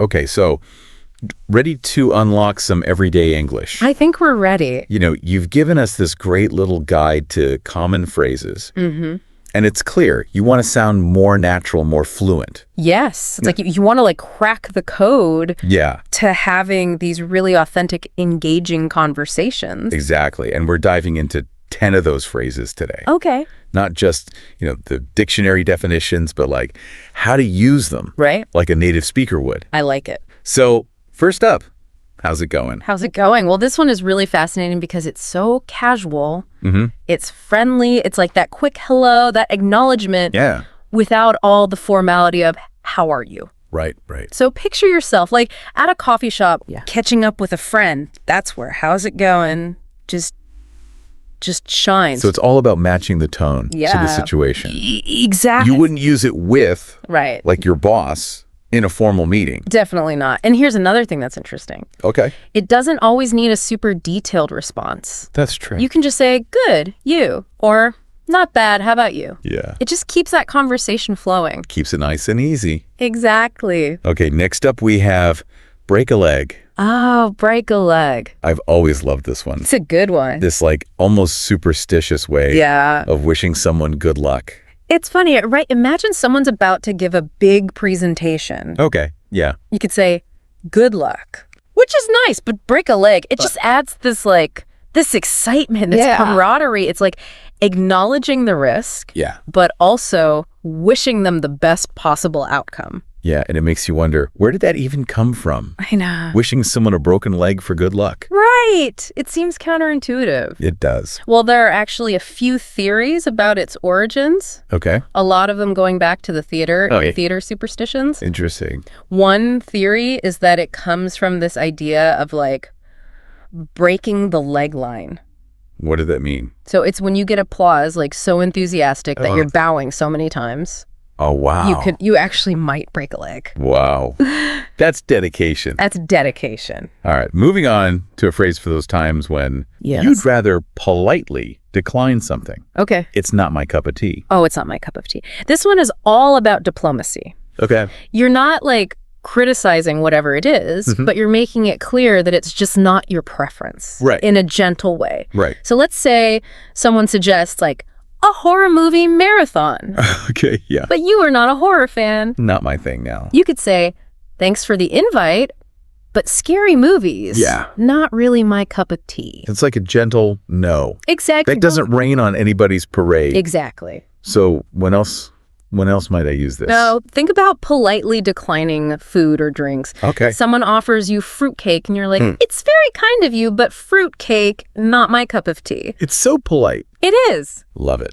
Okay, so ready to unlock some everyday English. I think we're ready. You know, you've given us this great little guide to common phrases. And it's clear you want to sound more natural, more fluent. Yes. It's like you want to like crack the code Yeah, to having these really authentic, engaging conversations. exactly. And we're diving into 10 of those phrases today. Okay. Not just, the dictionary definitions, but like how to use them Right. like a native speaker would. I like it. So first up, how's it going? How's it going? Well, this one is really fascinating because it's so casual. It's friendly. It's like that quick hello, that acknowledgement Yeah, without all the formality of how are you? right. So picture yourself like at a coffee shop, catching up with a friend. That's where how's it going? Just shines. So it's all about matching the tone to the Yeah. situation. Exactly. You wouldn't use it with, Right. like, your boss in a formal meeting. Definitely not. And here's another thing that's interesting. Okay. It doesn't always need a super detailed response. That's true. You can just say, good, you, or not bad, how about you? Yeah. It just keeps that conversation flowing. Keeps it nice and easy. Exactly. Okay, next up we have break a leg. Oh, break a leg. I've always loved this one. It's a good one. This, like, almost superstitious way Yeah. of wishing someone good luck. It's funny, right? Imagine someone's about to give a big presentation. Okay, yeah. You could say, good luck, which is nice, but break a leg. It just adds this excitement, this camaraderie. It's like acknowledging the risk, Yeah. but also wishing them the best possible outcome. Yeah, and it makes you wonder, where did that even come from? I know. Wishing someone a broken leg for good luck. Right. It seems counterintuitive. It does. Well, there are actually a few theories about its origins, Okay. a lot of them going back to the theater, Oh, yeah. theater superstitions. Interesting. One theory is that it comes from this idea of like breaking the leg line. What did that mean? So it's when you get applause, like so enthusiastic that you're bowing so many times, Oh, wow. you actually might break a leg. Wow. That's dedication. That's dedication. All right. Moving on to a phrase for those times when Yes. you'd rather politely decline something. Okay. It's not my cup of tea. Oh, it's not my cup of tea. This one is all about diplomacy. Okay. You're not like criticizing whatever it is, but you're making it clear that it's just not your preference. Right. In a gentle way. Right. So let's say someone suggests like a horror movie marathon, Okay. Yeah. but you are not a horror fan. Not my thing now. You could say, thanks for the invite, but scary movies, Yeah. not really my cup of tea. It's like a gentle no. Exactly. That doesn't rain on anybody's parade. Exactly. So when else might I use this? No, think about politely declining food or drinks. Okay. Someone offers you fruitcake and you're like, it's very kind of you, but fruitcake, not my cup of tea. It's so polite. It is. Love it.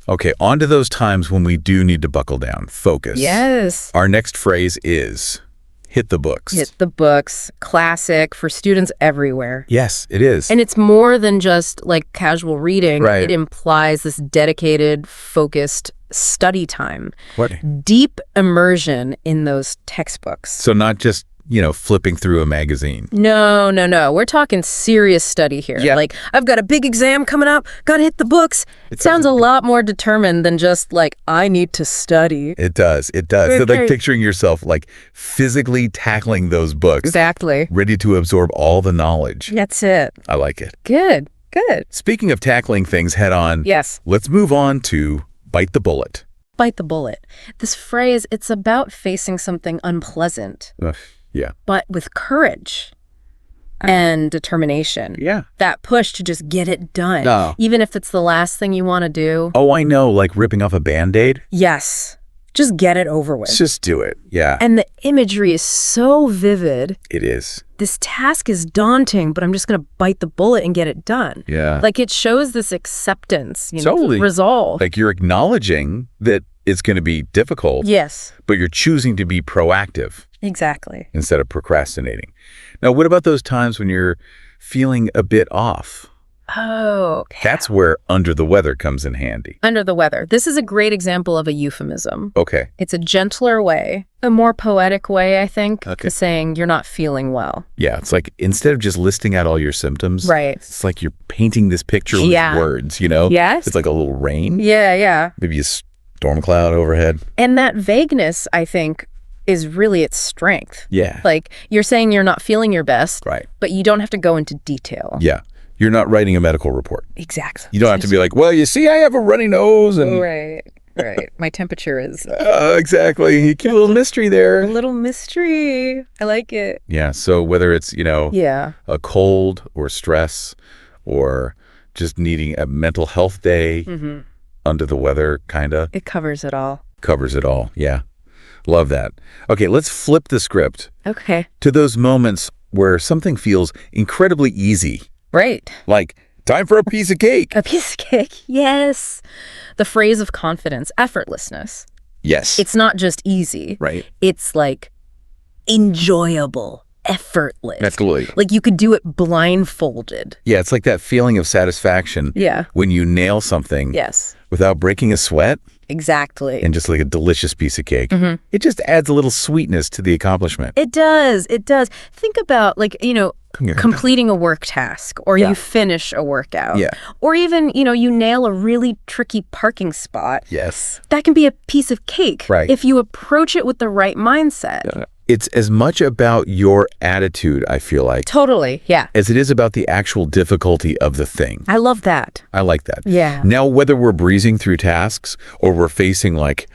Okay, on to those times when we do need to buckle down. Focus. Yes. Our next phrase is hit the books. Hit the books. Classic for students everywhere. Yes, it is. And it's more than just like casual reading. Right. It implies this dedicated, focused study time. What? Deep immersion in those textbooks. So not just, flipping through a magazine. No. We're talking serious study here. Yeah. Like, I've got a big exam coming up, gotta hit the books. It sounds a lot more determined than just like, I need to study. It does. It does. So Okay. like picturing yourself like physically tackling those books, Exactly. ready to absorb all the knowledge. That's it. I like it. Good. Speaking of tackling things head on, Yes. let's move on to bite the bullet. Bite the bullet. This phrase, it's about facing something unpleasant, Ugh, yeah. but with courage and determination. Yeah. That push to just get it done. No. Even if it's the last thing you want to do. Oh, I know, like ripping off a Band-Aid. Yes. Just get it over with. Let's just do it. Yeah, And the imagery is so vivid. it is. This task is daunting, but I'm just going to bite the bullet and get it done. Yeah. Like it shows this acceptance, Totally. resolve. Like you're acknowledging that it's going to be difficult, Yes, but you're choosing to be proactive exactly. instead of procrastinating. Now, what about those times when you're feeling a bit off? Oh, okay. That's where under the weather comes in handy. Under the weather. This is a great example of a euphemism. Okay. It's a gentler way, a more poetic way, I think, Okay. to saying you're not feeling well. Yeah, it's like instead of just listing out all your symptoms, Right. it's like you're painting this picture with Yeah. words, you know? Yes. It's like a little rain, Yeah. maybe a storm cloud overhead. And that vagueness, I think, is really its strength. Yeah. Like, you're saying you're not feeling your best, Right. but you don't have to go into detail. Yeah. You're not writing a medical report. Exactly. You don't have to be like, well, you see, I have a runny nose and Right. My temperature is exactly. You keep a little mystery a there. little mystery. I like it. Yeah. So whether it's, Yeah. a cold or stress or just needing a mental health day, under the weather, kind of It covers it all. covers it all. Yeah. Love that. Okay, let's flip the script Okay. to those moments where something feels incredibly easy, Right. like time for a piece of cake. A piece of cake. Yes. The phrase of confidence, effortlessness. Yes. It's not just easy. right. It's like enjoyable, effortless. Absolutely. Like you could do it blindfolded. Yeah, it's like that feeling of satisfaction Yeah. when you nail something Yes. without breaking a sweat Exactly. and just like a delicious piece of cake. Mm-hmm. It just adds a little sweetness to the accomplishment. It does. It does. Think about completing a work task or you finish a workout. Yeah. Or even, you nail a really tricky parking spot. Yes. That can be a piece of cake. Right. If you approach it with the right mindset. It's as much about your attitude, I feel like, Totally. Yeah. as it is about the actual difficulty of the thing. I love that. I like that. Yeah. Now, whether we're breezing through tasks or we're facing like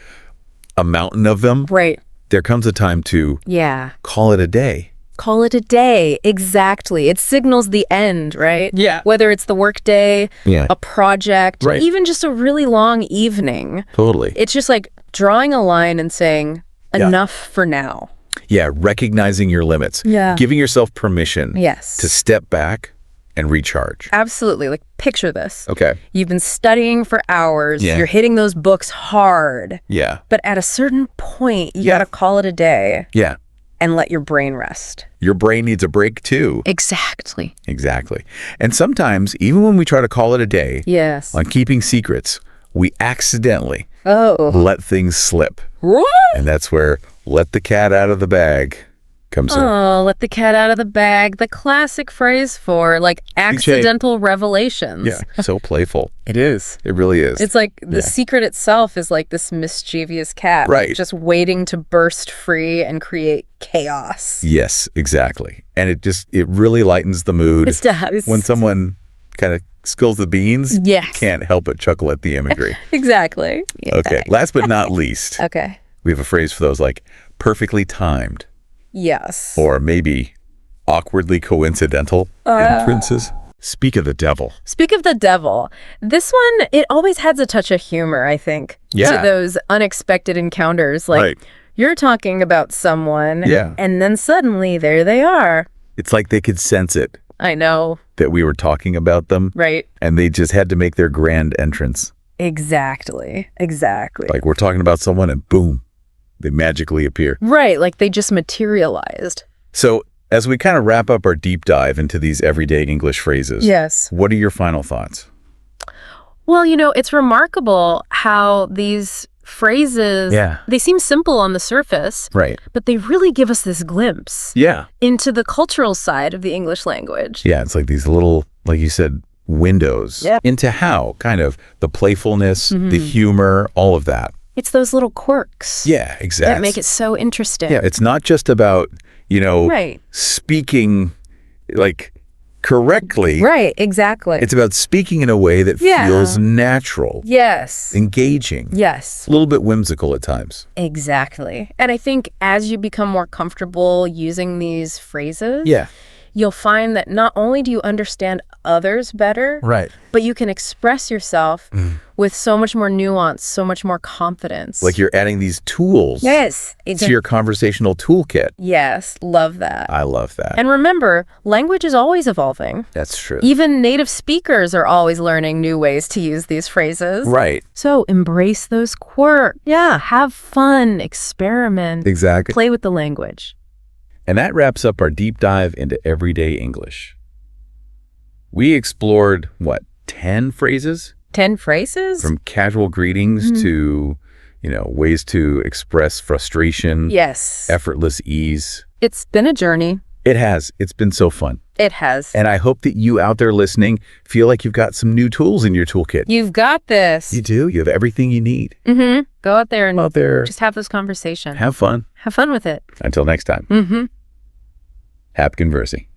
a mountain of them, Right. there comes a time to Yeah. call it a day. Call it a day. Exactly. It signals the end, right? Yeah. Whether it's the work day, Yeah. a project, Right. even just a really long evening. Totally. It's just like drawing a line and saying, Yeah. enough for now. Yeah, recognizing your limits. Yeah. Giving yourself permission Yes. to step back and recharge. Absolutely. Like, picture this. Okay. You've been studying for hours. Yeah. You're hitting those books hard. Yeah. But at a certain point, you Yeah. got to call it a day Yeah. and let your brain rest. Your brain needs a break too. Exactly. Exactly. And sometimes, even when we try to call it a day Yes. on keeping secrets, we accidentally Oh. let things slip. And that's where let the cat out of the bag comes in. Oh, let the cat out of the bag. The classic phrase for like accidental revelations. Yeah. So playful. It is. It really is. It's like the secret itself is like this mischievous cat. Right. Just waiting to burst free and create chaos. Yes, exactly. And it really lightens the mood. It does. When someone kind of spills the beans, Yes. can't help but chuckle at the imagery. Exactly. Okay. Last but not least, Okay. we have a phrase for those like perfectly timed Yes. or maybe awkwardly coincidental inferences. Speak of the devil. Speak of the devil. This one, it always has a touch of humor, I think, Yeah. to those unexpected encounters. Like, Right. you're talking about someone, Yeah. and then suddenly there they are. It's like they could sense it I know, that we were talking about them right? and they just had to make their grand entrance. Exactly. Exactly. Like we're talking about someone and boom, they magically appear. Right, like they just materialized. So as we kind of wrap up our deep dive into these everyday English phrases, Yes. what are your final thoughts? Well, it's remarkable how these phrases, Yeah. they seem simple on the surface, Right. but they really give us this glimpse Yeah. into the cultural side of the English language. Yeah, it's like these little, like you said, windows into how kind of the playfulness, the humor, all of that. It's those little quirks Yeah, exactly. that make it so interesting. Yeah, it's not just about, Right. speaking like correctly. Right, exactly. It's about speaking in a way that Yeah. feels natural, Yes. engaging, Yes. a little bit whimsical at times. Exactly. And I think as you become more comfortable using these phrases, Yeah. you'll find that not only do you understand others better, Right. but you can express yourself with so much more nuance, so much more confidence. Like you're adding these tools Yes. to your conversational toolkit. Yes. Love that. I love that. And remember, language is always evolving. That's true. Even native speakers are always learning new ways to use these phrases. Right. So embrace those quirks. Yeah. Have fun, experiment, Exactly. play with the language. And that wraps up our deep dive into everyday English. We explored, 10 phrases? 10 phrases? From casual greetings to, ways to express frustration, Yes. effortless ease. It's been a journey. It has. It's been so fun. It has. And I hope that you out there listening feel like you've got some new tools in your toolkit. You've got this. You do. You have everything you need. Go out there and Out there, just have this conversation. have fun. Have fun with it. Until next time. Happy conversing.